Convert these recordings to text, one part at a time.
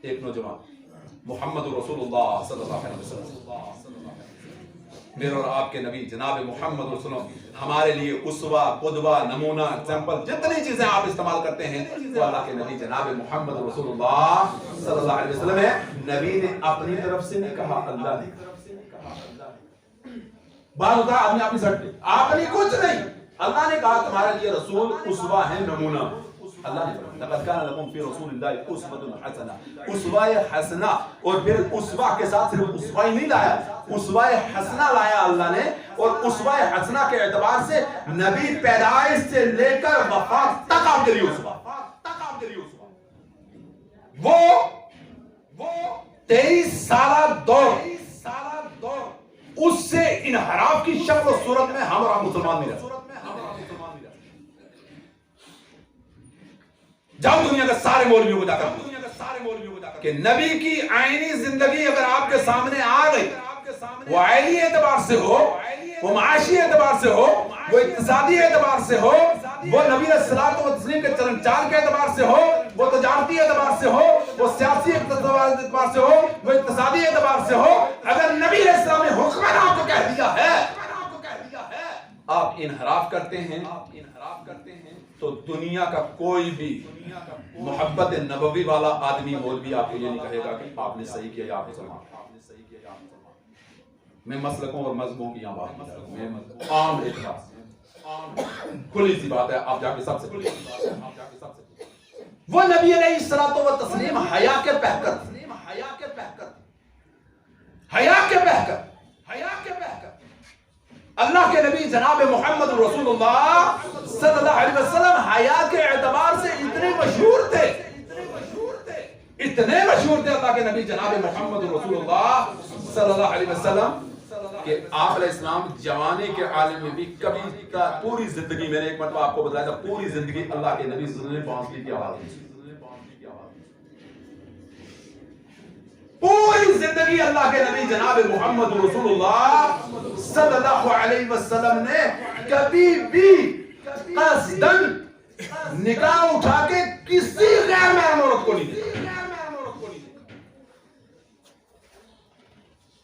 ایک نوجوان محمد رسول اللہ صلی اللہ علیہ وسلم، میرے اور آپ کے نبی جناب محمد رسول اللہ ہمارے لیے اسوہ، قدوہ، نمونہ، ایگزامپل، جتنی چیزیں آپ استعمال کرتے ہیں وہ اللہ کے نبی جناب محمد رسول اللہ صلی اللہ علیہ وسلم ہے۔ نبی نے اپنی طرف سے نہیں کہا، اللہ نے بات ہوتا ہے آدمی اپنی سٹ پہ، آپ نے کچھ نہیں، اللہ نے کہا تمہارے لیے رسول اسوہ ہے، نمونہ۔ اللہ نے فرمایا لقد كان لكم في رسول الله اسوة حسنة، اسوہ حسنہ، اور پھر اسوہ کے ساتھ صرف اسوہ ہی نہیں لایا، اسوہ حسنہ لایا اللہ نے، اور اسوہ حسنہ کے اعتبار سے نبی پیدائش سے لے کر وفات تک آپ کے لیے اسوہ، وہ 23 سالہ دور، اس سے انحراف کی شکل و صورت میں ہم اور آپ مسلمان نہیں رہے۔ جاؤ دنیا کے سارے مولویوں کو جا کر کہ نبی کی آئینی زندگی اگر آپ کے سامنے آ گئی، وہ آئینی اعتبار سے ہو، وہ معاشی اعتبار سے ہو، وہ اقتصادی اعتبار سے ہو، وہ نبی علیہ الصلوۃ والتسلیم کے چلن چال کے اعتبار سے ہو، وہ تجارتی اعتبار سے ہو، وہ سیاسی اعتبار سے ہو، وہ اقتصادی اعتبار سے ہو، اگر نبی علیہ السلام نے حکمن آپ کو کہہ دیا ہے آپ انحراف کرتے ہیں تو دنیا کا کوئی بھی محبت نبوی والا آدمی مولوی آپ کو یہ نہیں کہے گا کہ آپ نے صحیح کیا یا آپ نے مسلمان۔ میں مسلکوں اور مذہبوں کی یہاں بات نہیں کر رہا ہوں، میں عام اعتراض، کھلی سی بات ہے، آپ جا کے سب سے وہ نبی علیہ الصلوۃ والتسلیم حیا کے پہکر، اللہ کے نبی جناب محمد رسول اللہ صلی اللہ علیہ وسلم حیا کے اعتبار سے اتنے مشہور تھے اللہ کے نبی جناب محمد رسول اللہ صلی اللہ علیہ وسلم کہ آپ علیہ السلام جوانی کے عالم میں بھی کبھی پوری زندگی، میں نے ایک مرتبہ آپ کو بتایا تھا، پوری زندگی اللہ کے نبی صلی اللہ علیہ وسلم بانسری کی آواز نہیں، پوری زندگی اللہ کے نبی جناب محمد رسول اللہ صلی اللہ علیہ وسلم نے کبھی بھی قصدن نگاہ اٹھا کے کسی غیر محرم عورت کو نہیں دیکھا۔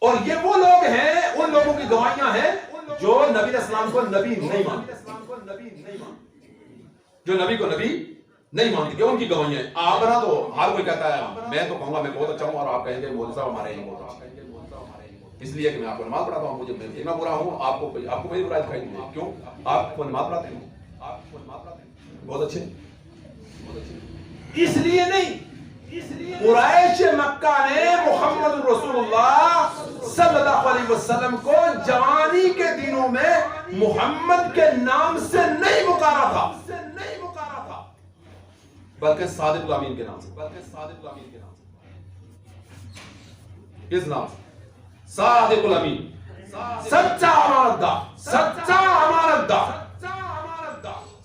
اور یہ وہ لوگ ہیں، ان لوگوں کی گواہیاں ہیں جو نبی علیہ السلام کو نبی نہیں مانتے، جو نبی کو نبی نہیں مانتے، ان کی گواہیاں ہیں۔ آپ نا تو ہر کوئی کہتا ہے میں تو کہوں گا میں بہت اچھا ہوں، اور آپ کہیں گے مولوی صاحب ہمارے یہی بہت اچھا، اس لیے کہ میں آپ کو نماز پڑھاتا ہوں، مجھے میں برا ہوں، آپ کو میری برائی دکھائی دے، کیوں آپ کو نماز پڑھاتے ہیں بہت اچھے، اس لیے نہیں، قریش مکہ نے محمد رسول اللہ صلی اللہ علیہ وسلم کو جوانی کے دنوں میں محمد کے نام سے نہیں پکارا تھا، بلکہ صادق الامین کے نام سے، کس نام سے؟ صادق الامین، سچا امانت دار،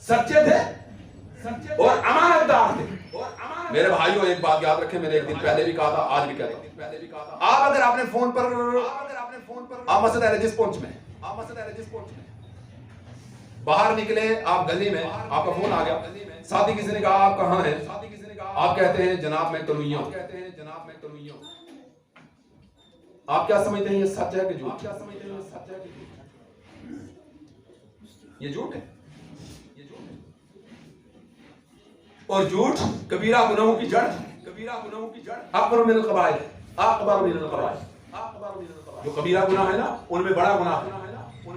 سچے تھے اور امانت دار تھے۔ میرے بھائیوں ایک بات یاد رکھیں، میں نے ایک دن پہلے بھی کہا تھا، آج بھی کہتا ہوں، آپ اگر اپنے فون پر آپ مسجد اہل حدیث پہنچ میں باہر نکلے، آپ گلی میں آپ کا فون آ گیا، ساتھی کسی نے کہا آپ کہاں ہیں، آپ کہتے ہیں جناب میں کنوئیاں ہوں، آپ کیا سمجھتے ہیں یہ سچ ہے کہ جھوٹ؟ یہ جھوٹ ہے، اور جھوٹ کبیرہ گناہوں کی جڑ، اکبر من القبائر، جو کبیرہ گناہ ہے نا ان میں بڑا گناہ ہے،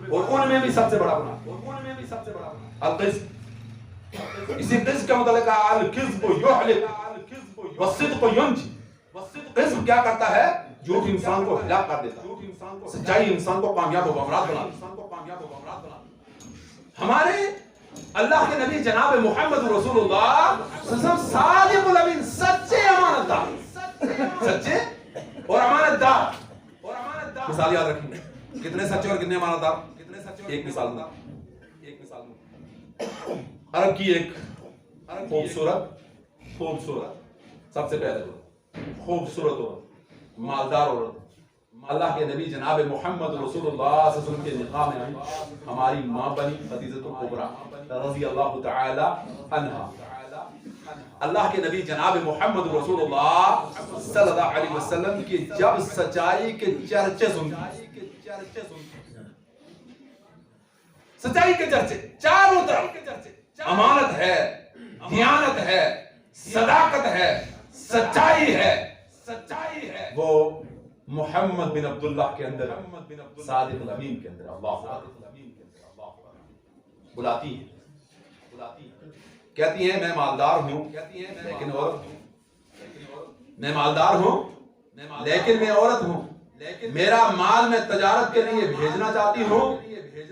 اور ان میں بھی سب سے بڑا گناہ القذف۔ اسی قذف کا مطلب ہے الکذب یحلق والصدق ینجی۔ قذف کیا کرتا ہے؟ جھوٹ انسان کو ہلاک کر دیتا ہے، سچائی انسان کو کامیاب و کامراد بنا۔ ہمارے اللہ کے نبی جناب محمد رسول اللہ صادق الامین، سچے امانت دار، مثال یاد رکھیں کتنے سچے اور کتنے امانت دار۔ ایک مثال دوں، عرب کی ایک خوبصورت سب سے پہلے خوبصورت عورت، مالدار عورت، اللہ کے نبی جناب محمد رسول اللہ صلی اللہ علیہ وسلم کے نکاح میں آئی، ہماری ماں بنی خدیجہ الکبریٰ رضی اللہ تعالی عنہا۔ اللہ کے نبی جناب محمد رسول اللہ صلی اللہ علیہ وسلم کی جب سچائی کے چرچے سچائی کے چرچے چاروں طرف، امانت ہے، دیانت ہے، صداقت ہے، سچائی ہے، وہ محمد بن عبداللہ کے اندر، صادق الامین کے اندر اللہ بلاتی ہے، کہتی ہیں میں مالدار ہوں لیکن عورت ہوں، میں مالدار ہوں لیکن میں عورت ہوں، میرا مال میں تجارت کے لیے بھیجنا چاہتی ہوں،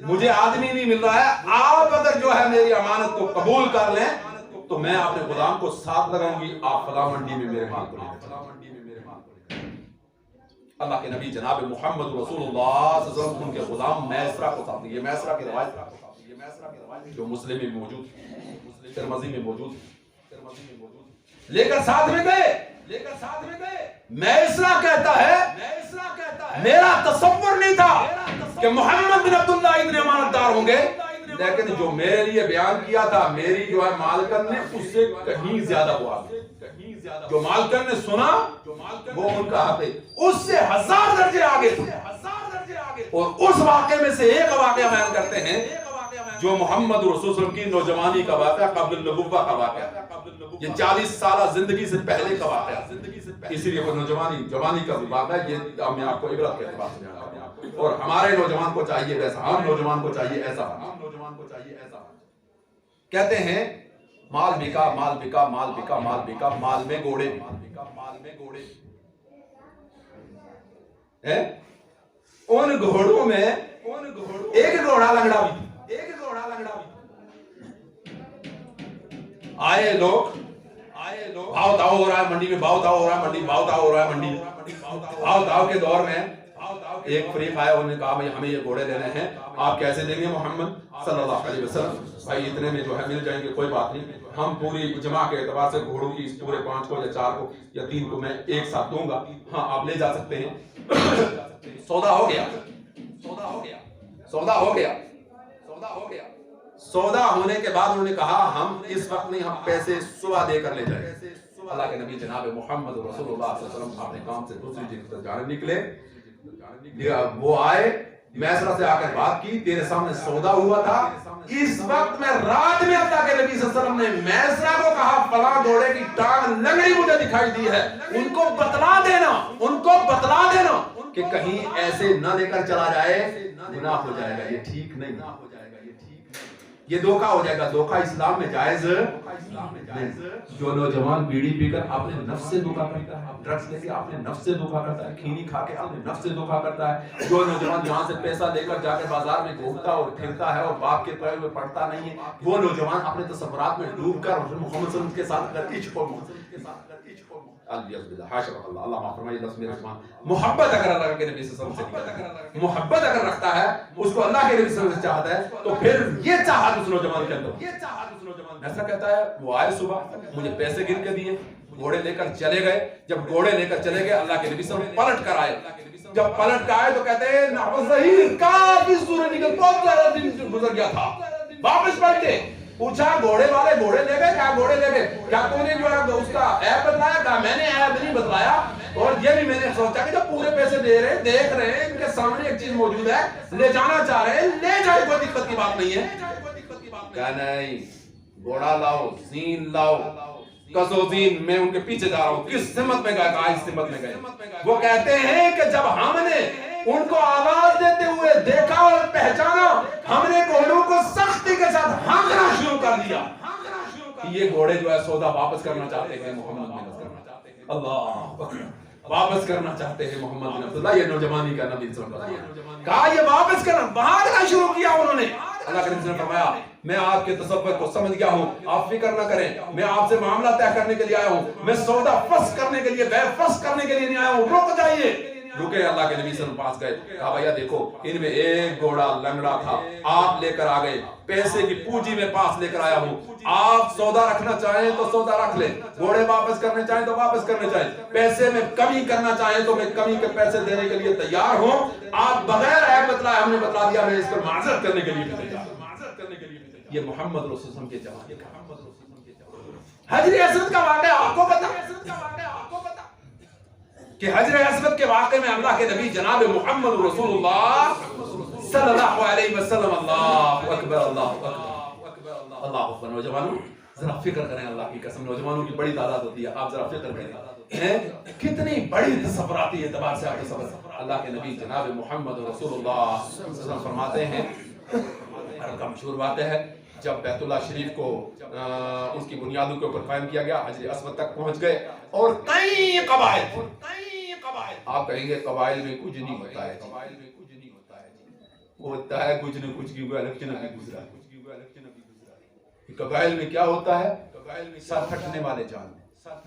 مجھے آدمی نہیں مل رہا ہے، آپ اگر جو ہے میری امانت کو قبول کر لیں تو میں اپنے غلام کو ساتھ لگاؤں گی، آپ فلاں منڈی میں میرے مال کو لے جائیں۔ اللہ کے نبی جناب محمد رسول اللہ صلی اللہ علیہ وسلم ان کے غلام میسرہ کو ساتھ لیں، یہ میسرہ کی روایت جو مسلم میں موجود ہے، ترمذی میں موجود ہے، لے کر ساتھ میں گئے، میسرہ کہتا ہے میرا تصور نہیں تھا کہ محمد بن عبداللہ اتنے امانتدار ہوں گے، لیکن جو میرے لیے بیان کیا تھا میری جو ہے مالکن نے اس سے کہیں زیادہ ہوا، جو مالکن نے سنا وہ ان کا حق ہے، اس سے 1000 درجے آگے تھے۔ اور اس واقعے میں سے ایک واقعہ بیان کرتے ہیں جو محمد رسول اللہ کی نوجوانی کا واقعہ، قبل النبوہ کا واقعہ، یہ 40 سالہ زندگی سے پہلے کا واقعہ، اسی لیے وہ جوانی کا واقعہ، یہ میں آپ کو عبرت کے اعتبار سے بیان کرتا ہوں، اور ہمارے نوجوان کو چاہیے ویسا، ہم نوجوان کو چاہیے ایسا، کہتے ہیں مال بکا، مال بکا، مال بکا، مال بکا، مال میں گھوڑے، ان گھوڑوں میں ایک گھوڑا لنگڑا بھی، آئے لوگ بھاؤ تاؤ ہو رہا ہے منڈی میں، بھاؤ تاؤ ہو رہا ہے منڈی، بھاؤ تاؤ ہو رہا ہے منڈی، بھاؤ تاؤ کے دور میں ایک فریق آیا، انہوں نے کہا بھئی ہمیں یہ گھوڑے لینے ہیں، آپ کیسے دیں گے محمد صلی اللہ علیہ وسلم؟ بھائی اتنے میں جو ہے مل جائیں گے، کوئی بات نہیں، ہم پوری جمع کے اعتبار سے گھوڑوں کی اس پورے 5 کو یا 4 کو یا 3 کو میں ایک ساتھ دوں گا، ہاں آپ لے جا سکتے ہیں۔ سودا ہو گیا، سودا ہونے کے بعد انہوں نے کہا ہم اس وقت نہیں، ہم پیسے صبح دے کر لے جائیں۔ اللہ کے نبی جناب محمد رسول اللہ صلی اللہ علیہ وسلم اپنے کام سے دوسری جگہ جانے نکلے، وہ آئے، میسرہ سے آ کر بات کی، تیرے سامنے سودا ہوا تھا، اس وقت میں رات میں اللہ کے نبی صلی اللہ علیہ وسلم نے میسرہ کو کہا فلاں گھوڑے کی ٹانگ لنگڑی مجھے دکھائی دی ہے، ان کو بتلا دینا کہ کہیں ایسے نہ لے کر چلا جائے، گناہ ہو جائے گا، یہ ٹھیک نہیں، یہ دھوکہ ہو جائے گا۔ دھوکہ اسلام میں جائز نہیں۔ جو نوجوان بیڑی پی کر اپنے نفس سے دھوکہ کرتا ہے، ڈرگز لے کے اپنے نفس سے دھوکہ کرتا ہے، کھینی کھا کے اپنے نفس سے دھوکہ کرتا ہے، جو نوجوان یہاں سے پیسہ لے کر جا کے بازار میں گھومتا اور پھرتا ہے اور باپ کے پیر میں پڑتا نہیں ہے، وہ نوجوان اپنے تصورات میں ڈوب کر محمد صلی اللہ علیہ وسلم کے ساتھ اللہ معاف فرمائے، محبت اگر اللہ کے نبی صلی اللہ علیہ وسلم سے محبت اگر رکھتا ہے، اس کو اللہ کے نبی صلی اللہ علیہ وسلم سے چاہتا ہے، تو پھر یہ چاہت اس نوجوان کے اندر ایسا کہتا ہے، وہ آئے صبح مجھے پیسے گن کے دیے، گھوڑے لے کر چلے گئے، جب گھوڑے لے کر چلے گئے اللہ کے نبی صلی اللہ علیہ وسلم پلٹ کر آئے، جب پلٹ کر آئے تو کہتے ہیں نحو ظہیر کافی سورج نکل، بہت زیادہ دن گزر گیا تھا، واپس پلٹے، پوچھا گھوڑے والے گھوڑے لے گئے، کیا گھوڑے لے گئے، کیا تو نے جو ہے اس کا عیب بتلایا؟ کہا میں نے عیب نہیں بتلایا، اور یہ بھی میں نے سوچا کہ جب پورے پیسے دے رہے ہیں، دیکھ رہے ہیں، ان کے سامنے ایک چیز موجود ہے، لے جانا چاہ رہے ہیں، لے جائے، کوئی دقت کی بات نہیں ہے۔ کہا نہیں، گھوڑا لاؤ، زین لاؤ، کسو زین، میں ان کے پیچھے جا رہا ہوں، کس سمت میں گئے؟ کہا اس سمت میں گئے۔ وہ کہتے ہیں کہ جب ہم نے ان کو آواز دیتے ہوئے دیکھا اور پہچانا، ہم نے گھوڑوں کو سختی کے ساتھ ہانکنا شروع کر دیا۔ یہ گھوڑے جو ہے سودا واپس کرنا چاہتے ہیں، محمد بن اللہ واپس کرنا چاہتے ہیں، محمد بن عبداللہ، یہ نوجوانی کا نبی صلی اللہ علیہ وسلم کہا یہ واپس کرنا، بھاگنا شروع کیا انہوں نے۔ اللہ کے نبی نے فرمایا میں آپ کے تصور کو سمجھ گیا ہوں، آپ فکر نہ کریں، میں آپ سے معاملہ طے کرنے کے لیے آیا ہوں، میں سودا فسخ کرنے کے لیے، بے فسخ کرنے کے لیے نہیں آیا ہوں، رک جائیے۔ رکے، اللہ کے نبی صلی اللہ علیہ وسلم پاس گئے، کہا بھیا دیکھو ان میں ایک گھوڑا لنگڑا تھا، آپ لے کر آ گئے، پیسے کی پونجی میں پاس لے کر آیا ہوں، آپ سودا رکھنا چاہیں تو سودا رکھ لیں، گھوڑے واپس کرنے چاہیں تو واپس کرنے چاہیں، پیسے میں کمی کرنا چاہیں تو میں کمی کے پیسے دینے کے لیے تیار ہوں، آپ بغیر عیب بتلائے ہم نے بتلا دیا، میں اس پر معذرت کرنے کے لیے بھی تیار ہوں۔ یہ محمد رسول اللہ کے جواب، حجر اسود کا واقعہ آپ کو پتا کہ حجر اسود کے واقعے میں اللہ کے نبی جناب محمد رسول اللہ صلی اللہ علیہ وسلم، اللہ اکبر اللہ اکبر اللہ اکبر. نوجوانوں ذرا فکر کریں، اللہ کی قسم نوجوانوں کی بڑی تعداد ہوتی ہے، آپ ذرا فکر کریں کتنی بڑی تصوراتی اعتبار سے آپ تصور. اللہ کے نبی جناب محمد رسول اللہ صلی اللہ علیہ وسلم فرماتے ہیں، عرب کا مشہور بات ہے، جب بیت اللہ شریف کو اس کی بنیادوں کے اوپر قائم کیا گیا، حجر اسود تک پہنچ گئے اور کئی قبائل، آپ کہیں گے قبائل میں کچھ نہیں ہوتا ہے، ہوتا ہے کچھ نہ کچھ، کیونکہ الیکشن ابھی گزرا ہے. قبائل میں کیا ہوتا ہے؟ سر پھٹنے والے جان لیں،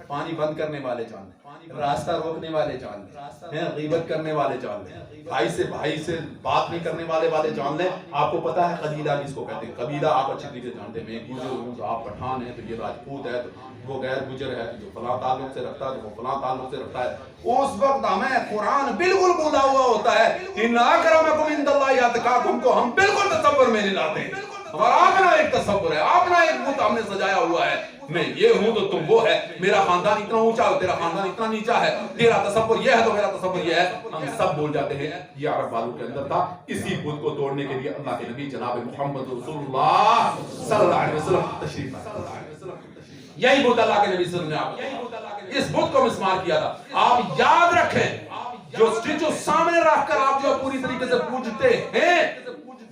پانی بند کرنے والے جان لیں، راستہ روکنے والے جان لیں، غیبت کرنے والے جان لیں، بھائی سے بات نہیں کرنے والے جان لیں. آپ کو پتا ہے قبیلہ جس کو کہتے ہیں، قبیلہ آپ اچھی طریقے سے جانتے ہیں. میں گجر ہوں تو آپ پٹھان ہیں تو یہ راجپوت ہے، تو وہ غیر گجر ہے تو جو فلاں تعلق سے رکھتا ہے تو وہ فلاں تعلق سے رکھتا ہے. اس وقت ہمیں قرآن بالکل بولا ہوا ہوتا ہے، ان اکرمکم عند اللہ اتقاکم کو ہم بالکل تصور میں نہیں لاتے. ہمارا اپنا ایک تصور ہے، اپنا ایک بت ہم نے سجایا ہوا ہے، میں یہ ہوں تو تم وہ ہے، میرا خاندان اتنا اونچا ہے تیرا خاندان اتنا نیچا ہے، تیرا تصور یہ ہے تو میرا تصور یہ ہے. ہم سب بول جاتے ہیں. یہ عرب والوں کے اندر تھا. اسی بت کو توڑنے کے لیے اللہ کے نبی جناب محمد رسول اللہ صلی اللہ علیہ وسلم تشریف لائے. یہی بت اللہ کے نبی صلی اللہ علیہ وسلم نے اس بت کو مسمار کیا تھا. آپ یاد رکھیں، جو اسٹیچو سامنے رکھ کر آپ جو پوری طریقے سے پوجتے ہیں،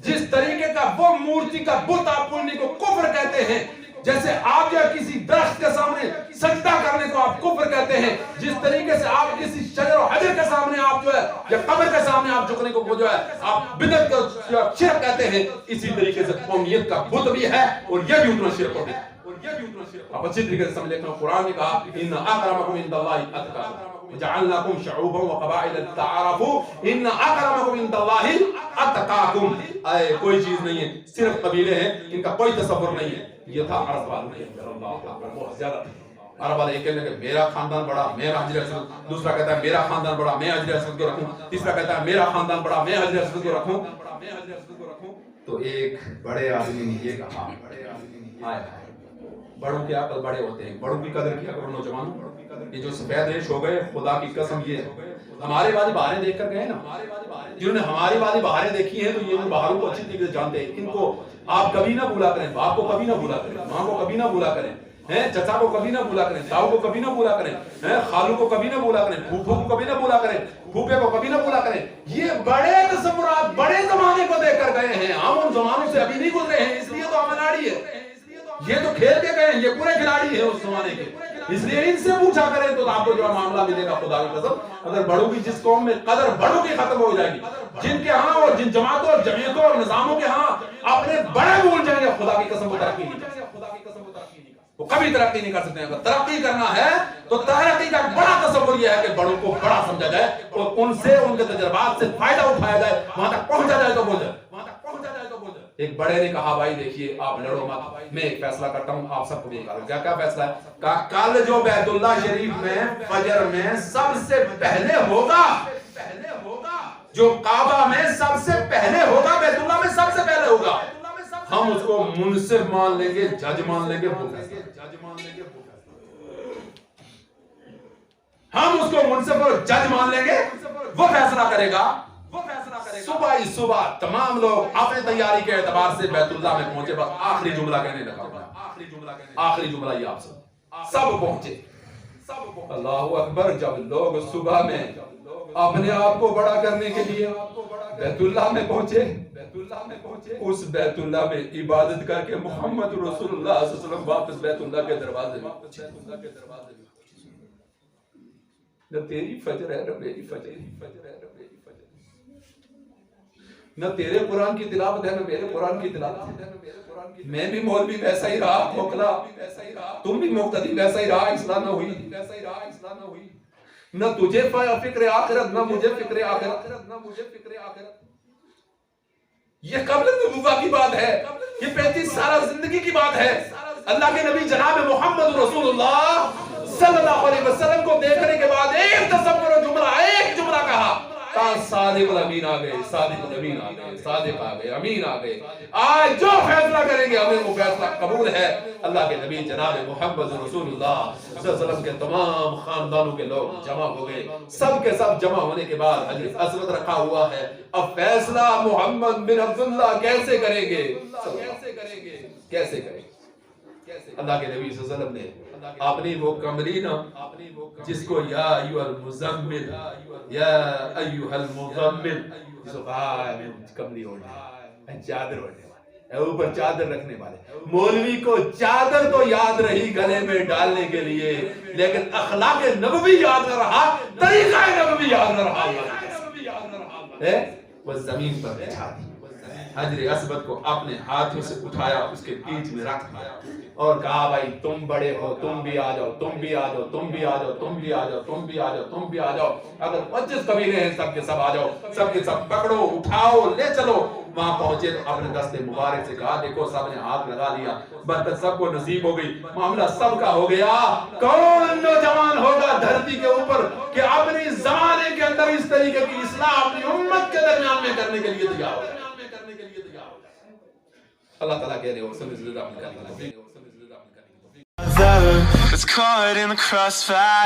جس طریقے کا وہ مورتی کا بت آپ پوجنے کو کفر کہتے ہیں، جیسے آپ جو کسی درخت کے سامنے سجدہ کرنے کو آپ کفر کہتے ہیں، جس طریقے سے آپ کسی شجر و حجر کے سامنے آپ جو ہے یا قبر کے سامنے آپ جھکنے کو وہ جو ہے آپ بدعت کا شرک کہتے ہیں، اسی طریقے سے قومیت کا بت بھی ہے اور یہ بھی اتنا شرک ہوتا ہے. آپ اچھی طریقے سے سمجھ لیتے ہیں. قرآن نے کہا ان اکرمکم عند اللہ اتقاکم وجعلناکم شعوبا وقبائل لتعارفوا ان اکرمکم عند اللہ اتقاکم. کوئی چیز نہیں ہے، صرف قبیلے ہیں، ان کا کوئی تصور نہیں ہے. یہ تھا عرب والوں کے اندر. اللہ اکبر. بہت زیادہ عرب والے یہ کہتے ہیں کہ میرا خاندان بڑا میں حجر اسود، دوسرا کہتا ہے میرا خاندان بڑا میں حجر اسود کو رکھوں، تیسرا کہتا ہے میرا خاندان بڑا میں حجر اسود کو رکھوں. تو ایک بڑے آدمی نے یہ کہا، بڑوں کے عقل بڑے ہوتے ہیں، بڑوں کی قدر کیا کرو نوجوانوں. یہ جو سفید ریش ہو گئے، خدا کی قسم یہ ہمارے والی بہاریں دیکھ کر گئے نا، جنہوں نے ہماری والی بہاریں دیکھی ہیں تو یہ ان بہاروں کو اچھی طریقے سے جانتے ہیں. ان کو آپ کبھی نہ بھولا کریں، باپ کو کبھی نہ بھولا کریں، ماں کو کبھی نہ بھولا کریں، چچا کو کبھی نہ بھولا کریں، تاؤ کو کبھی نہ بھولا کریں، خالو کو کبھی نہ بھولا کریں، پھوپھو کو کبھی نہ بھولا کریں، پھوپھے کو کبھی نہ بھولا کریں. یہ بڑے تصورات بڑے زمانے کو دیکھ کر گئے ہیں، ہم ان زمانوں سے ابھی نہیں گزرے ہیں، اس لیے تو ہم اناڑی ہے. یہ تو کھیل کے گئے ہیں، یہ پورے کھلاڑی ہیں اس زمانے کے، اس لیے ان سے پوچھا کریں تو آپ کو جو معاملہ ملے گا. خدا کی قسم اگر بڑوں کی جس قوم میں قدر بڑوں کی ختم ہو جائے گی، جن کے ہاں اور جن جماعتوں اور جمعیتوں اور نظاموں کے ہاں اپنے بڑے بھول جائیں گے، خدا کی قسم وہ ترقی نہیں کریں گے، وہ کبھی ترقی نہیں کر سکتے ہیں. اگر ترقی کرنا ہے تو ترقی کا بڑا تصور یہ ہے کہ بڑوں کو بڑا سمجھا جائے اور ان سے ان کے تجربات سے فائدہ اٹھایا جائے، وہاں تک پہنچا جائے تو پہنچا. ایک بڑے نے کہا بھائی دیکھیے آپ لڑو مت، میں ایک فیصلہ کرتا ہوں آپ سب کو بھی نکالو. کیا فیصلہ ہے؟ کہا کل جو بیت اللہ شریف میں فجر میں سب سے پہلے ہوگا، جو کعبہ میں سب سے پہلے ہوگا، بیت اللہ میں سب سے پہلے ہوگا، ہم اس کو منصف مان لیں گے، جج مان لیں گے، ہم اس کو منصف اور جج مان لیں گے، وہ فیصلہ کرے گا. صبح ہی صبح تمام لوگ اپنے تیاری کے اعتبار سے بیت اللہ میں پہنچے. بس آخری جملہ کہنے لگا، آخری جملہ یہ آپ سب پہنچے. اللہ اکبر. جب لوگ صبح میں اپنے آپ کو بڑا کرنے کے لیے بیت اللہ میں پہنچے، اس بیت اللہ میں عبادت کر کے محمد رسول اللہ صلی اللہ علیہ وسلم واپس بیت اللہ کے دروازے میں نہ تیری فجر ہے نہ میری فجر ہے، نہ تیرے قرآن کی تلاوت ہے نہ میرے قرآن کی تلاوت ہے. میں بھی مولوی ویسا ہی رہا، موکلا تم بھی مقتدی ویسا ہی رہا، اصلاح نہ ہوئی. نہ تجھے فکر آخرت نہ مجھے فکر آخرت. یہ قبل نبوت کی بات ہے، یہ 35 سالہ زندگی کی بات ہے. اللہ کے نبی جناب محمد رسول اللہ صلی اللہ علیہ وسلم کو دیکھنے کے بعد ایک تصور و جملہ کہا، آج صادق الامین آ گئے، صادق الامین آ گئے، صادق آ گئے، امین آ گئے. آج جو فیصلہ کریں گے ہمیں وہ فیصلہ قبول ہے. اللہ کے نبی جناب محمد رسول اللہ صلی اللہ علیہ وسلم کے تمام خاندانوں کے لوگ جمع ہو گئے. سب کے سب جمع ہونے کے بعد حجر اسود رکھا ہوا ہے. اب فیصلہ محمد بن عبداللہ کیسے کریں گے؟ کیسے کریں گے؟ اللہ کے نبی صلی اللہ علیہ وسلم نے اپنی وہ کمری نا جس کو یا ایوہ المزمل، یا ایوہ المزمل، جس کو کہا میں کمری اوڑھنے، چادر اوڑھنے والے، اوپر چادر رکھنے والے. مولوی کو چادر تو یاد رہی گلے میں ڈالنے کے لیے، لیکن اخلاق نبوی یاد نہ رہا، طریقہ نبوی یاد نہ رہا. وہ زمین پر بچھا دی، حجر اسود کو اپنے ہاتھوں سے اٹھایا، اس کے پیٹھ میں رکھ دیا اور کہا بھائی تم بڑے ہو، تم بھی آ جاؤ، تم بھی آ جاؤ، تم بھی آ جاؤ، تم بھی آ جاؤ، تم بھی آ جاؤ، تم بھی آ جاؤ. اگر 25 قبیلے ہیں سب کے سب آ جاؤ، سب کے سب پکڑو، اٹھاؤ، لے چلو. وہاں پہنچے تو اپنے دست مبارک سے کہا دیکھو سب نے ہاتھ لگا دیا، برکت سب کو نصیب ہو گئی، معاملہ سب کا ہو گیا. کون نوجوان ہوگا دھرتی کے اوپر کہ اپنی زمانے کے اندر اس طریقے کی اصلاح اپنی امت کے درمیان میں کرنے کے لیے تیار ہو؟ اللہ تعالیٰ کہہ رہے ہو سب سے زیادہ اپنے کرنے کی That's caught in the crossfire.